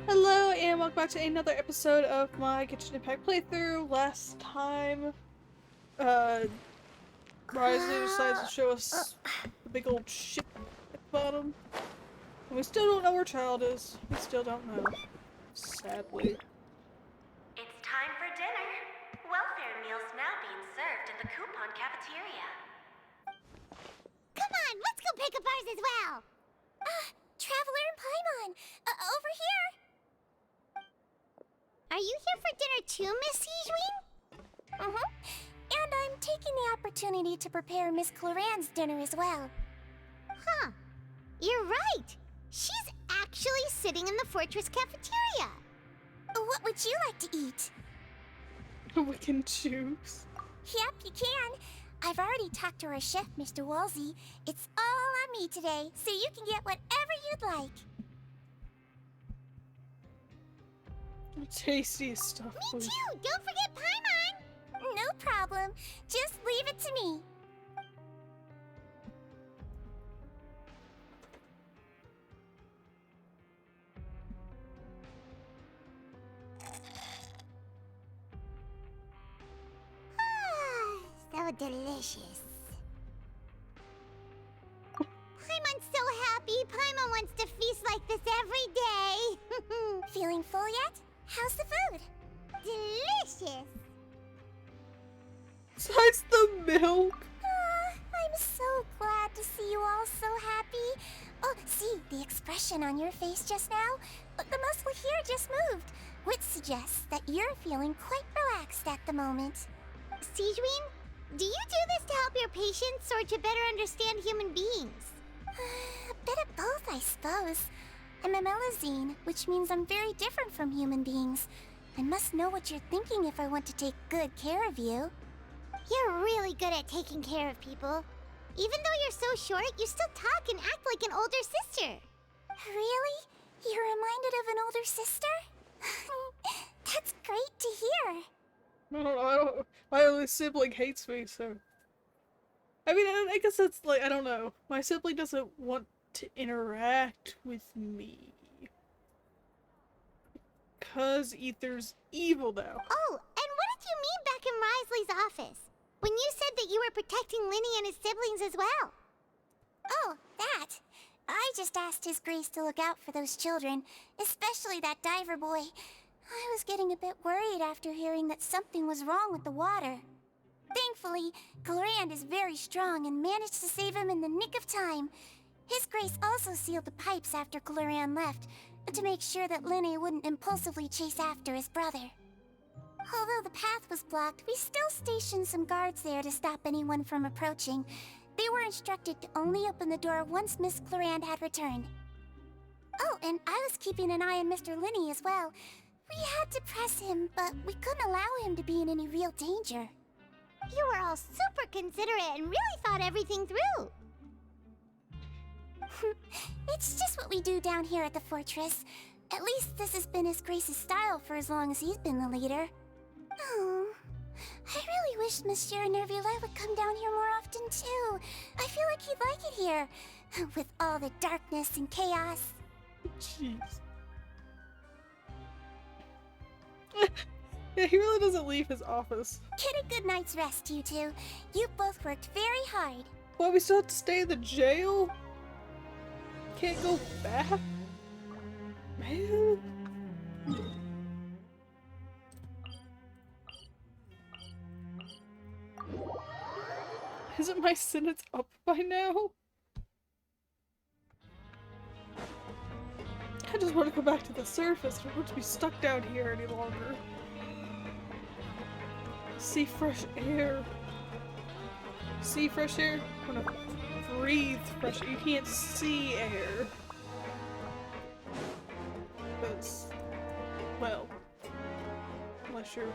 Hello and welcome back to another episode of my Genshin Impact playthrough. Last time, Riley decides to show us the big old ship at the bottom. And we still don't know where Child is. We still don't know. Sadly. It's time for dinner. Welfare meals now being served in the coupon cafeteria. Come on, let's go pick up ours as well! Traveler and Paimon! Over here! Are you here for dinner too, Miss Sijween? And I'm taking the opportunity to prepare Miss Cloran's dinner as well. Huh. You're right! She's actually sitting in the fortress cafeteria! What would you like to eat? We can choose. Yep, you can. I've already talked to our chef, Mr. Wolsey. It's all on me today, so you can get whatever you'd like. The tastiest stuff. Me Please. too! Don't forget Paimon! No problem. Just leave it to me. So delicious. Paimon's so happy. Paimon wants to feast like this every day. Feeling full yet? How's the food? Delicious. Besides the milk. I'm so glad to see you all so happy. Oh, see the expression on your face just now? The muscle here just moved, which suggests that you're feeling quite relaxed at the moment. Sijween, do you do this to help your patients or to better understand human beings? A bit of both, I suppose. I'm a Melazine, which means I'm very different from human beings. I must know what you're thinking if I want to take good care of you. You're really good at taking care of people. Even though you're so short, you still talk and act like an older sister. Really? You're reminded of an older sister? That's great to hear. I don't know. My only sibling hates me, so. I mean, I guess that's like, I don't know. My sibling doesn't want to interact with me. Because Ether's evil now. Oh, and what did you mean back in Risley's office? When you said that you were protecting Linny and his siblings as well? Oh, that. I just asked His Grace to look out for those children, especially that diver boy. I was getting a bit worried after hearing that something was wrong with the water. Thankfully, Clorand is very strong and managed to save him in the nick of time. His Grace also sealed the pipes after Clorand left, to make sure that Linny wouldn't impulsively chase after his brother. Although the path was blocked, we still stationed some guards there to stop anyone from approaching. They were instructed to only open the door once Miss Clorand had returned. Oh, and I was keeping an eye on Mr. Linny as well. We had to press him, but we couldn't allow him to be in any real danger. You were all super considerate and really thought everything through. It's just what we do down here at the fortress. At least this has been His Grace's style for as long as he's been the leader. Oh, I really wish Monsieur Nervula would come down here more often too. I feel like he'd like it here, with all the darkness and chaos. Jeez. Yeah, he really doesn't leave his office. Get a good night's rest, you two. You both worked very hard. Well, we still have to stay in the jail? Can't go back? Man. Isn't my sentence up by now? I just want to go back to the surface. I don't want to be stuck down here any longer. See fresh air. See fresh air? I want to breathe fresh air. You can't see air. Because, well, unless you're,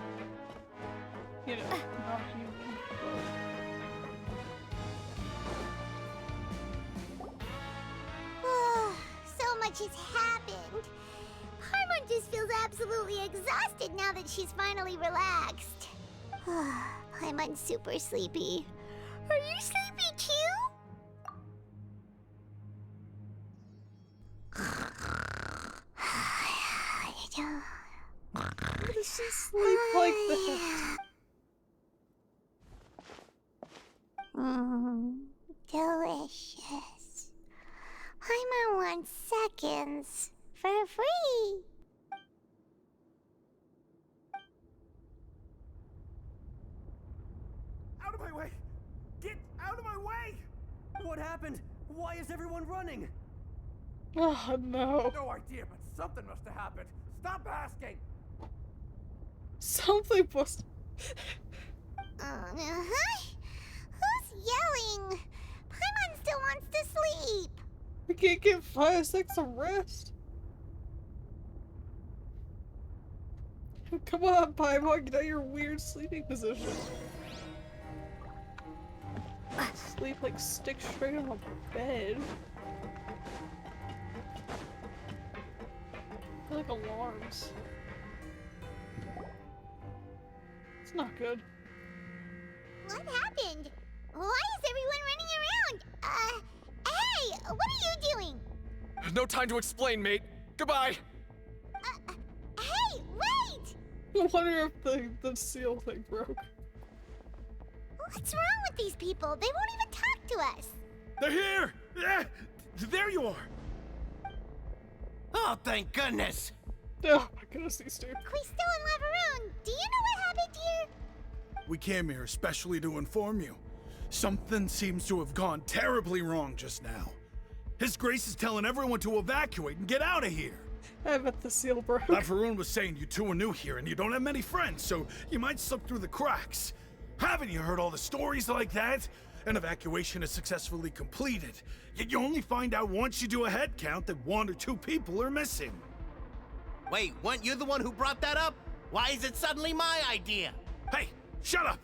you know, not human. So much has happened. Paimon just feels absolutely exhausted now that she's finally relaxed. Paimon's super sleepy. Are you sleepy too? Why does she sleep like that? Delicious. I'm on 1 seconds for free. Out of my way! Get out of my way! What happened? Why is everyone running? Oh no. No idea, but something must have happened. Stop asking! Something must. Who's yelling? Paimon still wants to sleep. We can't get 5 seconds of rest. Come on, Paimon, get out of your weird sleeping position. Sleep like stick straight on the bed. I feel like alarms. It's not good. What happened? Why is everyone running around? Hey, what are you doing? No time to explain, mate. Goodbye! Hey, wait! I wonder if the seal thing broke. What's wrong with these people? They won't even talk to us. They're here! There you are! Oh, thank goodness! Oh my goodness, these two. Crystal and Lavaroon, do you know what happened here? We came here especially to inform you. Something seems to have gone terribly wrong just now. His Grace is telling everyone to evacuate and get out of here. I bet the seal broke. Lavaroon was saying you two are new here and you don't have many friends, so you might slip through the cracks. Haven't you heard all the stories like that? An evacuation is successfully completed, yet you only find out once you do a head count that 1 or 2 people are missing. Wait, weren't you the one who brought that up? Why is it suddenly my idea? Hey, shut up!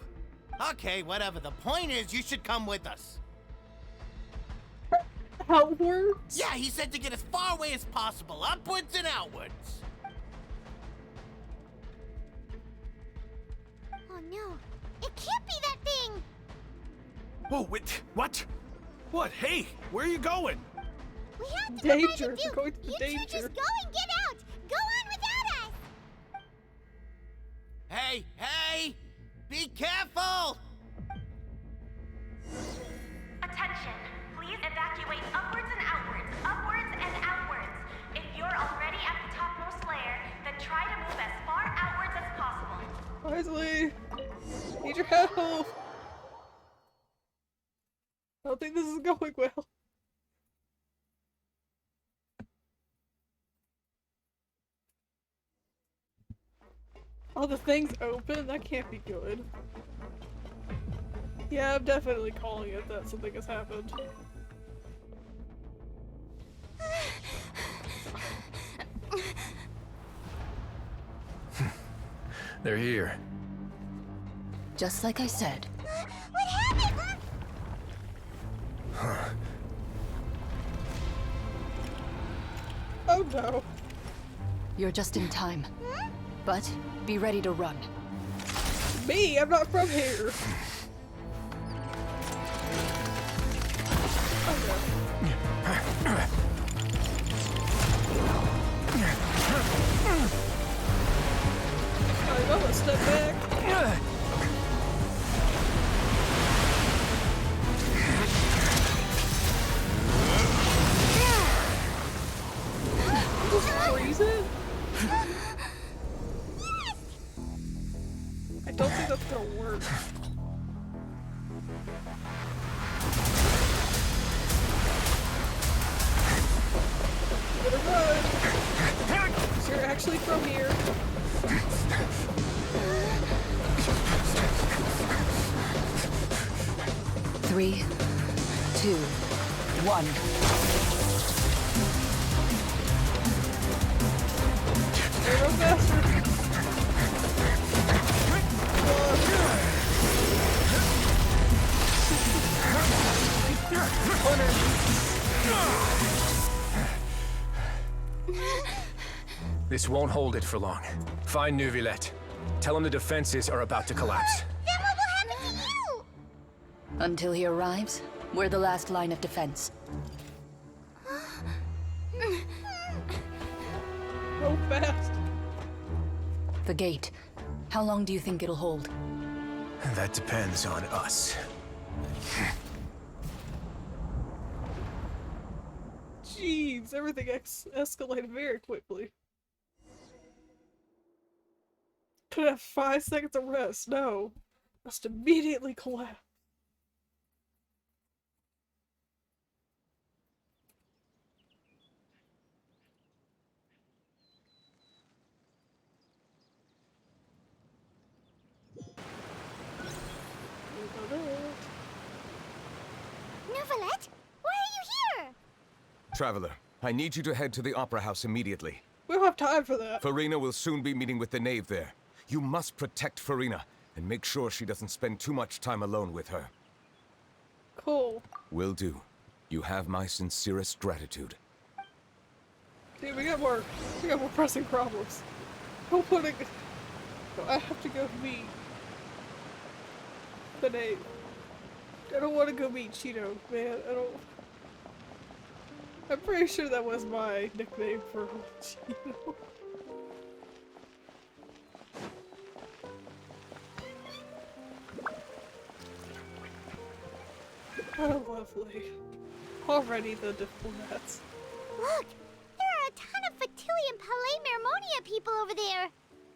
Okay, whatever. The point is, you should come with us. Outwards? Yeah, he said to get as far away as possible, upwards and outwards. Oh no, it can't be that thing! Whoa, wait, what? What? Hey, where are you going? We have to go find Danger. the Duke. We're going to the You danger. two just go and get out! Go on without us! Hey, hey! Be careful! Attention! Please evacuate upwards and outwards, upwards and outwards. If you're already at the topmost layer, then try to move as far outwards as possible. Wisely. Need your help. I don't think this is going well. Oh, the thing's open? That can't be good. Yeah, I'm definitely calling it that something has happened. They're here. Just like I said. What happened? Oh no. You're just in time. But be ready to run. Me? I'm not from here. Oh no. Alright, well, let's step back. Just freeze it? I don't think that's gonna work. Better run! So you're actually from here. Three, two, one. Hey, run faster! This won't hold it for long. Find Neuvillette. Tell him the defenses are about to collapse. Then what will happen to you? Until he arrives, we're the last line of defense. Go fast. the gate. How long do you think it'll hold? That depends on us. Jeez, everything escalated very quickly. Could have 5 seconds of rest. No. Must immediately collapse. Neuvillette, why are you here? Traveler, I need you to head to the Opera House immediately. We don't have time for that. Farina will soon be meeting with the knave there. You must protect Farina, and make sure she doesn't spend too much time alone with her. Cool. Will do. You have my sincerest gratitude. Dude, we got more pressing problems. Don't put it. I have to go meet the knave. I don't want to go meet Cheeto, man. I don't. I'm pretty sure that was my nickname for Cheeto. Oh, lovely. Already the diplomats. Look, there are a ton of Fatui and Palais Mermonia people over there.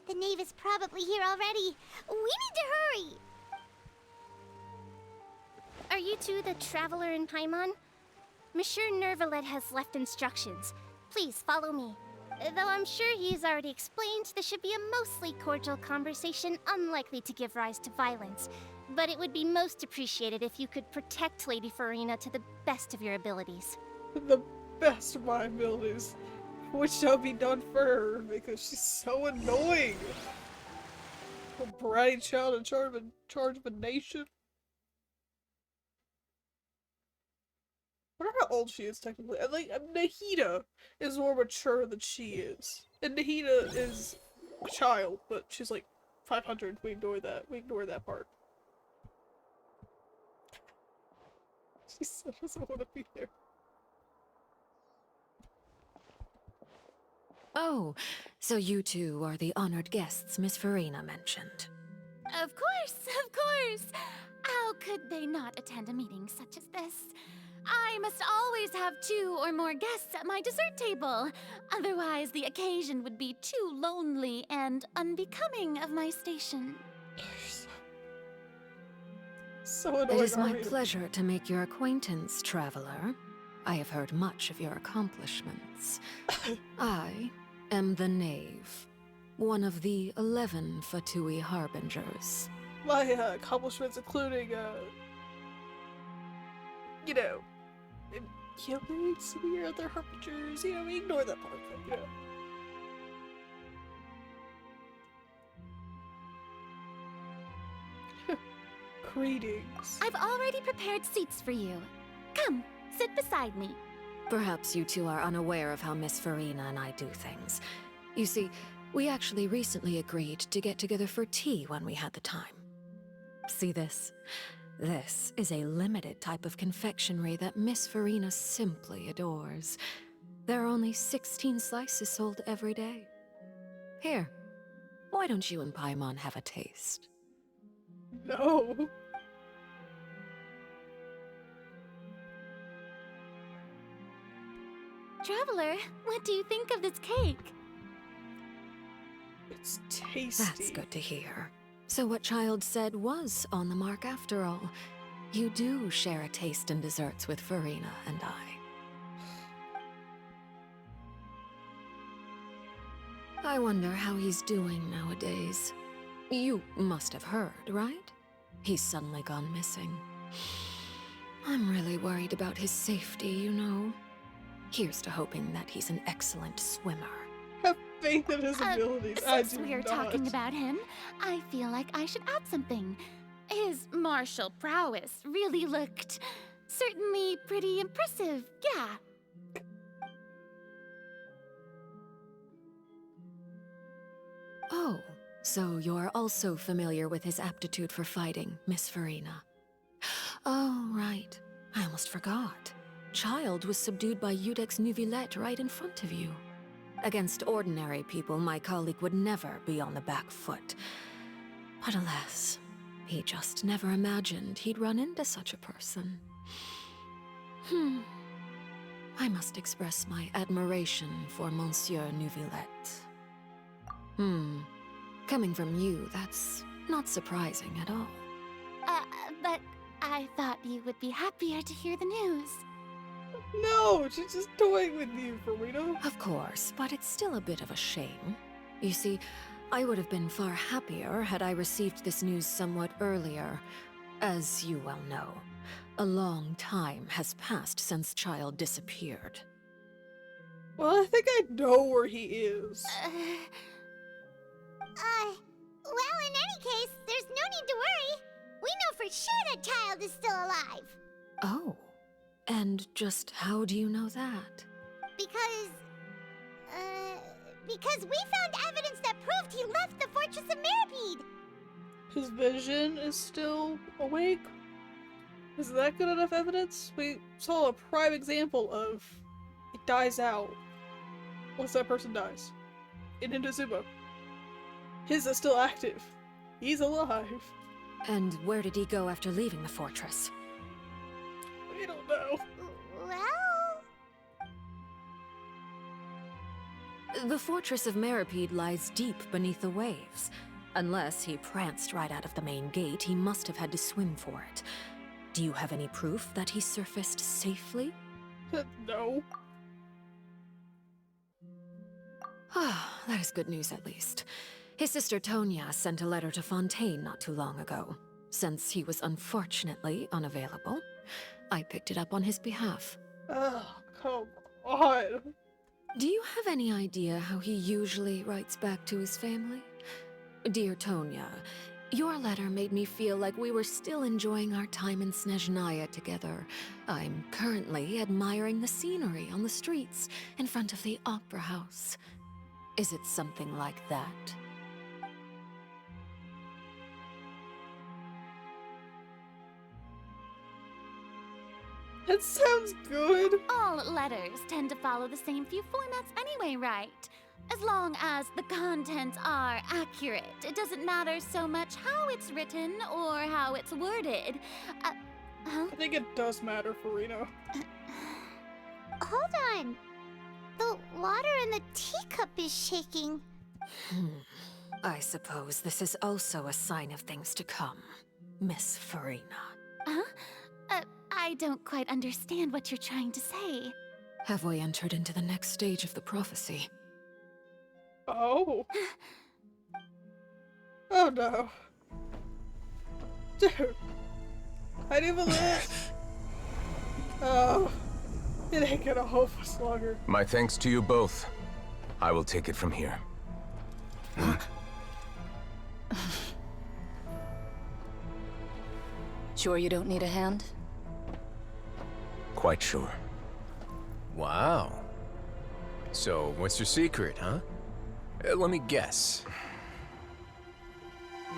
The knave is probably here already. We need to hurry. Are you two the traveler in Paimon? Monsieur Neuvillette has left instructions. Please follow me. Though I'm sure he's already explained, this should be a mostly cordial conversation, unlikely to give rise to violence. But it would be most appreciated if you could protect Lady Farina to the best of your abilities. The best of my abilities. Which shall be done for her, because she's so annoying. A bratty child in charge of a nation. I wonder how old she is technically. I think Nahida is more mature than she is. And Nahida is a child, but she's like 500. We ignore that. We ignore that part. She still doesn't want to be there. Oh, so you two are the honored guests Miss Farina mentioned. Of course, of course! How could they not attend a meeting such as this? I must always have 2 or more guests at my dessert table. Otherwise, the occasion would be too lonely and unbecoming of my station. So annoying. It is my pleasure to make your acquaintance, traveler. I have heard much of your accomplishments. I am the knave, one of the 11 Fatui harbingers. My accomplishments including, you know, killing some of your other harbingers, you know, we ignore that part, but, you know. Greetings. I've already prepared seats for you. Come, sit beside me. Perhaps you two are unaware of how Miss Farina and I do things. You see, we actually recently agreed to get together for tea when we had the time. See this? This is a limited type of confectionery that Miss Farina simply adores. There are only 16 slices sold every day. Here, why don't you and Paimon have a taste? No. Traveler, what do you think of this cake? It's tasty. That's good to hear. So what Child said was on the mark after all. You do share a taste in desserts with Farina and I wonder how he's doing nowadays. You must have heard, right? He's suddenly gone missing. I'm really worried about his safety, you know. Here's to hoping that he's an excellent swimmer. Have faith in his abilities. I Since do we're not. talking about him, I feel like I should add something. His martial prowess really looked certainly pretty impressive, yeah. Oh, so you're also familiar with his aptitude for fighting, Miss Farina. Oh, right. I almost forgot. Child was subdued by Iudex Neuvillette right in front of you. Against ordinary people, my colleague would never be on the back foot. But alas, he just never imagined he'd run into such a person. I must express my admiration for Monsieur Neuvillette. Coming from you, that's not surprising at all. But I thought you would be happier to hear the news. No, she's just toying with you, Farina. Of course, but it's still a bit of a shame. You see, I would have been far happier had I received this news somewhat earlier. As you well know, a long time has passed since Child disappeared. Well, I think I know where he is. Well, in any case, there's no need to worry. We know for sure that Child is still alive. Oh, and just how do you know that? Because we found evidence that proved he left the Fortress of Meripede. His vision is still awake? Is that good enough evidence? We saw a prime example of it dies out once that person dies. In Inazuma. His is still active. He's alive. And where did he go after leaving the fortress? We don't know. Well... The Fortress of Meripede lies deep beneath the waves. Unless he pranced right out of the main gate, he must have had to swim for it. Do you have any proof that he surfaced safely? No. Ah, that is good news at least. His sister Tonya sent a letter to Fontaine not too long ago. Since he was unfortunately unavailable, I picked it up on his behalf. Oh, come on. Do you have any idea how he usually writes back to his family? Dear Tonya, your letter made me feel like we were still enjoying our time in Snezhnaya together. I'm currently admiring the scenery on the streets in front of the Opera House. Is it something like that? That sounds good. All letters tend to follow the same few formats anyway, right? As long as the contents are accurate, it doesn't matter so much how it's written or how it's worded. I think it does matter, Farina. Hold on. The water in the teacup is shaking. I suppose this is also a sign of things to come, Miss Farina. Huh? I don't quite understand what you're trying to say. Have we entered into the next stage of the prophecy? Oh. Oh no. Dude. I didn't even live. Oh. It ain't gonna hold us longer. My thanks to you both. I will take it from here. Sure you don't need a hand? Quite sure. Wow. So, what's your secret, huh? Let me guess.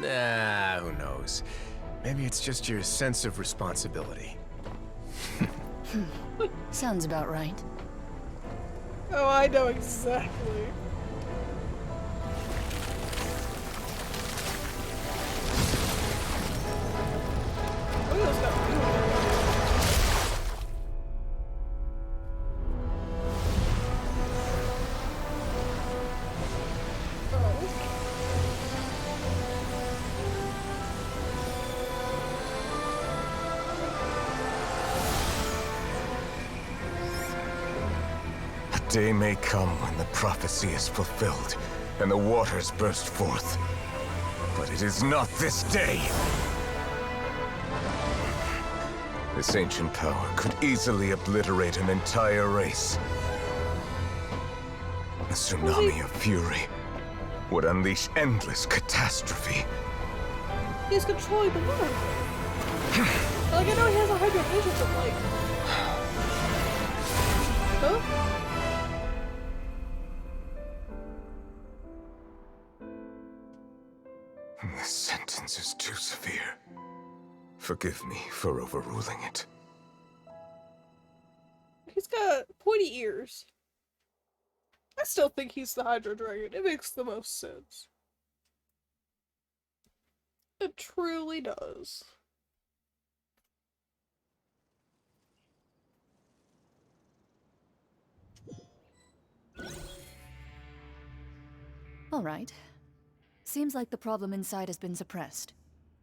Nah, who knows? Maybe it's just your sense of responsibility. Sounds about right. Oh, I know exactly. Look at this guy. A day may come when the prophecy is fulfilled, and the waters burst forth. But it is not this day! This ancient power could easily obliterate an entire race. A tsunami of fury would unleash endless catastrophe. He's controlling the water. Like, I know he has a hydro vision, but like... Huh? This sentence is too severe. Forgive me for overruling it. He's got pointy ears. I still think he's the Hydro Dragon. It makes the most sense. It truly does. All right. Seems like the problem inside has been suppressed.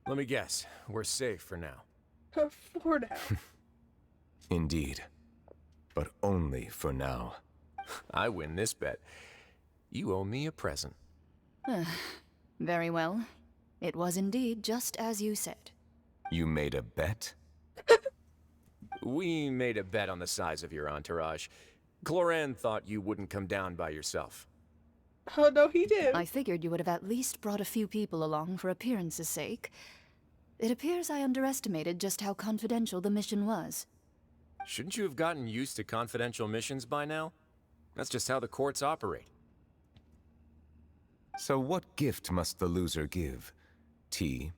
Let me guess, we're safe for now. For now. Indeed. But only for now. I win this bet. You owe me a present. Very well. It was indeed just as you said. You made a bet? We made a bet on the size of your entourage. Cloran thought you wouldn't come down by yourself. Oh, no, he did. I figured you would have at least brought a few people along for appearance's sake. It appears I underestimated just how confidential the mission was. Shouldn't you have gotten used to confidential missions by now? That's just how the courts operate. So what gift must the loser give? Tea?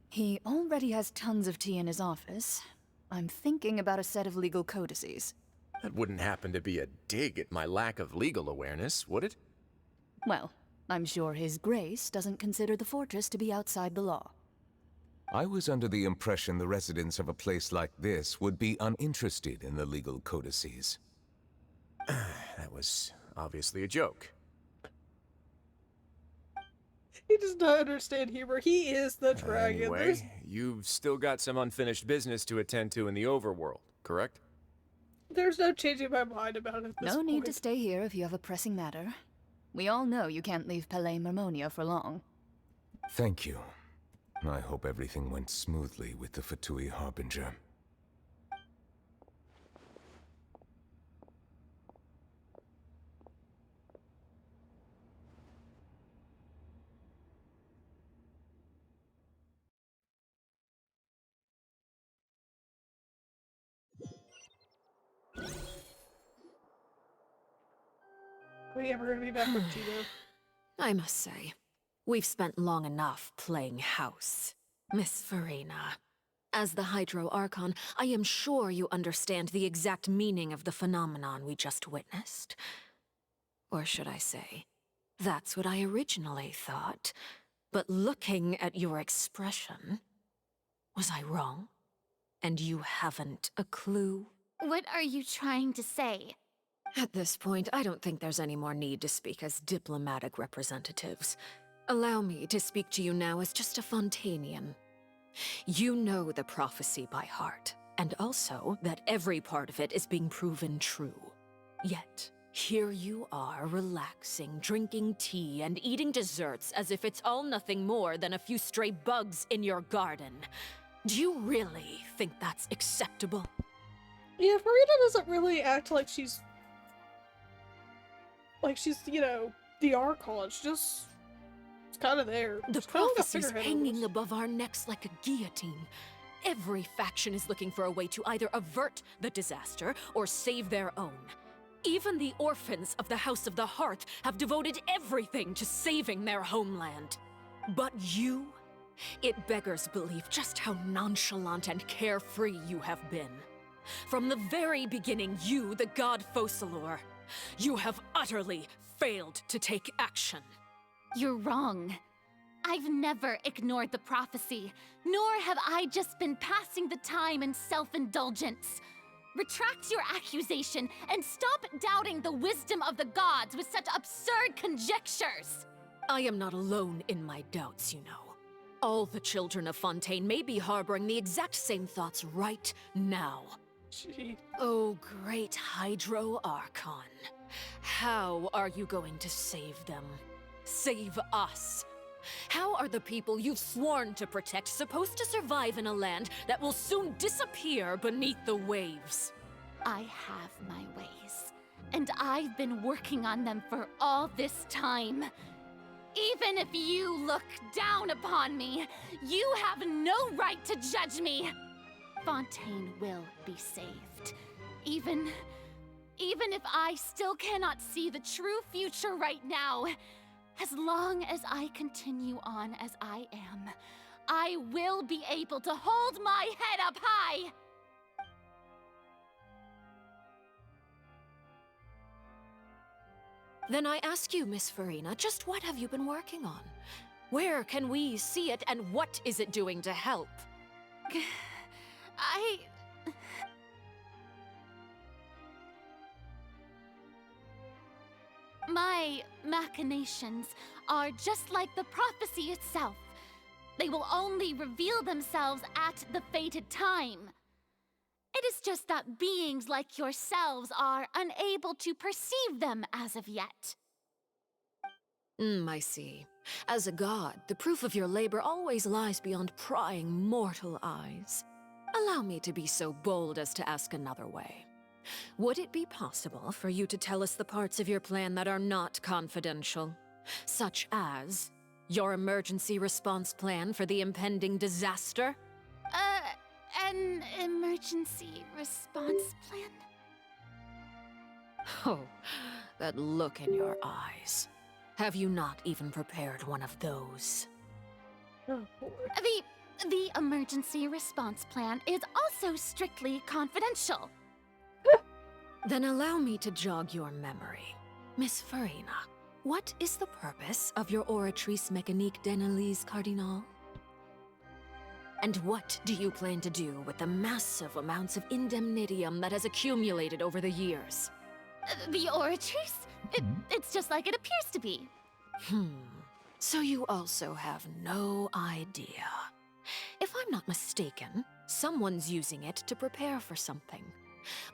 He already has tons of tea in his office. I'm thinking about a set of legal codices. That wouldn't happen to be a dig at my lack of legal awareness, would it? Well, I'm sure His Grace doesn't consider the fortress to be outside the law. I was under the impression the residents of a place like this would be uninterested in the legal codices. That was obviously a joke. He does not understand humor. He is the dragon. Anyway, you've still got some unfinished business to attend to in the overworld, correct? There's no changing my mind about it at this No need point. to stay here if you have a pressing matter. We all know you can't leave Palais Marmonia for long. Thank you. I hope everything went smoothly with the Fatui Harbinger. Are we ever gonna be back with Tito? I must say, we've spent long enough playing house. Miss Farina, as the Hydro Archon, I am sure you understand the exact meaning of the phenomenon we just witnessed. Or should I say, that's what I originally thought. But looking at your expression, was I wrong? And you haven't a clue? What are you trying to say? At this point, I don't think there's any more need to speak as diplomatic representatives. Allow me to speak to you now as just a Fontanian. You know the prophecy by heart, and also that every part of it is being proven true. Yet, here you are relaxing, drinking tea, and eating desserts as if it's all nothing more than a few stray bugs in your garden. Do you really think that's acceptable? Yeah, Farina doesn't really act like she's, you know, the Archon. It's just, it's kind of there. The It's kinda like a prophecy's figurehead hanging almost. above our necks like a guillotine. Every faction is looking for a way to either avert the disaster or save their own. Even the orphans of the House of the Hearth have devoted everything to saving their homeland. But you? It beggars belief just how nonchalant and carefree you have been. From the very beginning, you, the god Focalor, you have utterly failed to take action. You're wrong. I've never ignored the prophecy, nor have I just been passing the time in self-indulgence. Retract your accusation and stop doubting the wisdom of the gods with such absurd conjectures. I am not alone in my doubts, you know. All the children of Fontaine may be harboring the exact same thoughts right now. Gee. Oh, great Hydro Archon. How are you going to save them? Save us? How are the people you've sworn to protect supposed to survive in a land that will soon disappear beneath the waves? I have my ways, and I've been working on them for all this time. Even if you look down upon me, you have no right to judge me. Fontaine will be saved. Even if I still cannot see the true future right now, as long as I continue on as I am, I will be able to hold my head up high. Then I ask you, Miss Farina, just what have you been working on? Where can we see it, and what is it doing to help? My machinations are just like the prophecy itself. They will only reveal themselves at the fated time. It is just that beings like yourselves are unable to perceive them as of yet. I see. As a god, the proof of your labor always lies beyond prying mortal eyes. Allow me to be so bold as to ask another way. Would it be possible for you to tell us the parts of your plan that are not confidential? Such as your emergency response plan for the impending disaster? An emergency response plan? Oh, that look in your eyes. Have you not even prepared one of those? The emergency response plan is also strictly confidential. Then allow me to jog your memory. Miss Farina, what is the purpose of your Oratrice Mécanique d'Analyse Cardinal? And what do you plan to do with the massive amounts of indemnitium that has accumulated over the years? The Oratrice? It's just like it appears to be. So you also have no idea. If I'm not mistaken, someone's using it to prepare for something.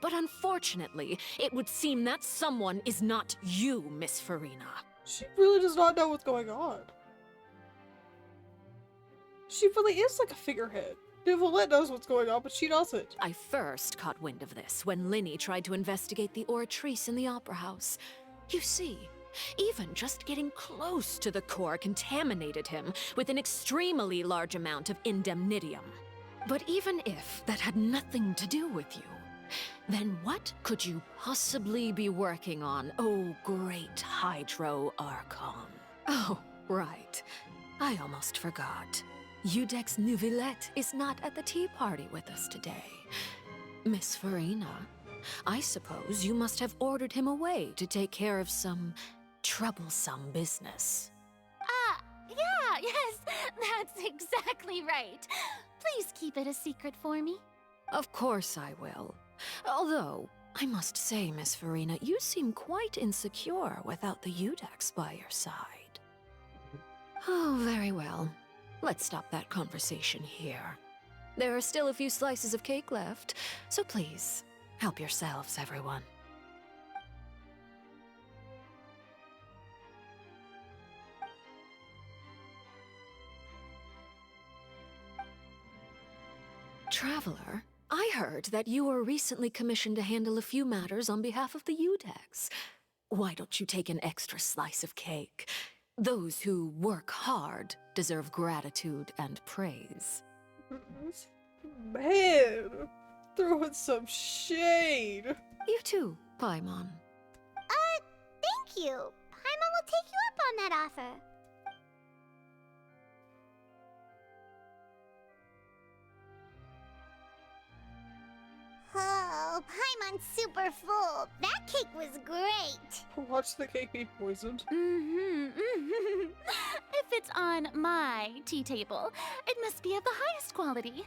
But unfortunately, it would seem that someone is not you, Miss Farina. She really does not know what's going on. She really is like a figurehead. Neuvillette knows what's going on, but she doesn't. I first caught wind of this when Linny tried to investigate the Oratrice in the Opera House. You see, even just getting close to the core contaminated him with an extremely large amount of indemnitium. But even if that had nothing to do with you, then what could you possibly be working on, oh great Hydro Archon? Oh, right. I almost forgot. Udex Neuvillette is not at the tea party with us today. Miss Farina, I suppose you must have ordered him away to take care of some troublesome business. Yes, that's exactly right. Please keep it a secret for me. Of course I will. Although, I must say, Miss Farina, you seem quite insecure without the Udex by your side. Oh, very well. Let's stop that conversation here. There are still a few slices of cake left, so please, help yourselves, everyone. Traveler, I heard that you were recently commissioned to handle a few matters on behalf of the Udex. Why don't you take an extra slice of cake? Those who work hard deserve gratitude and praise. Man, throwing some shade. You too, Paimon. Thank you. Paimon will take you up on that offer. Oh, Paimon's super full. That cake was great. Watch the cake be poisoned. If it's on my tea table, it must be of the highest quality.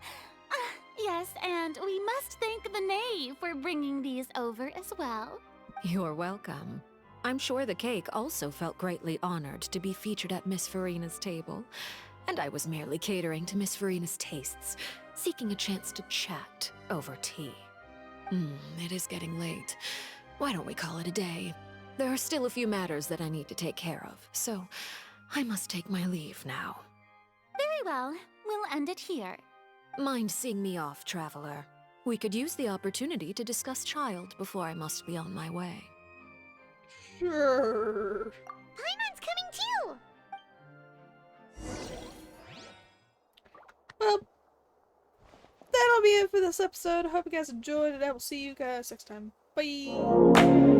Yes, and we must thank the knave for bringing these over as well. You're welcome. I'm sure the cake also felt greatly honored to be featured at Miss Farina's table. And I was merely catering to Miss Farina's tastes, seeking a chance to chat over tea. It is getting late. Why don't we call it a day? There are still a few matters that I need to take care of, so I must take my leave now. Very well. We'll end it here. Mind seeing me off, Traveler? We could use the opportunity to discuss Child before I must be on my way. Sure. Paimon's coming too. Well, that'll be it for this episode. I hope you guys enjoyed, and I will see you guys next time. Bye!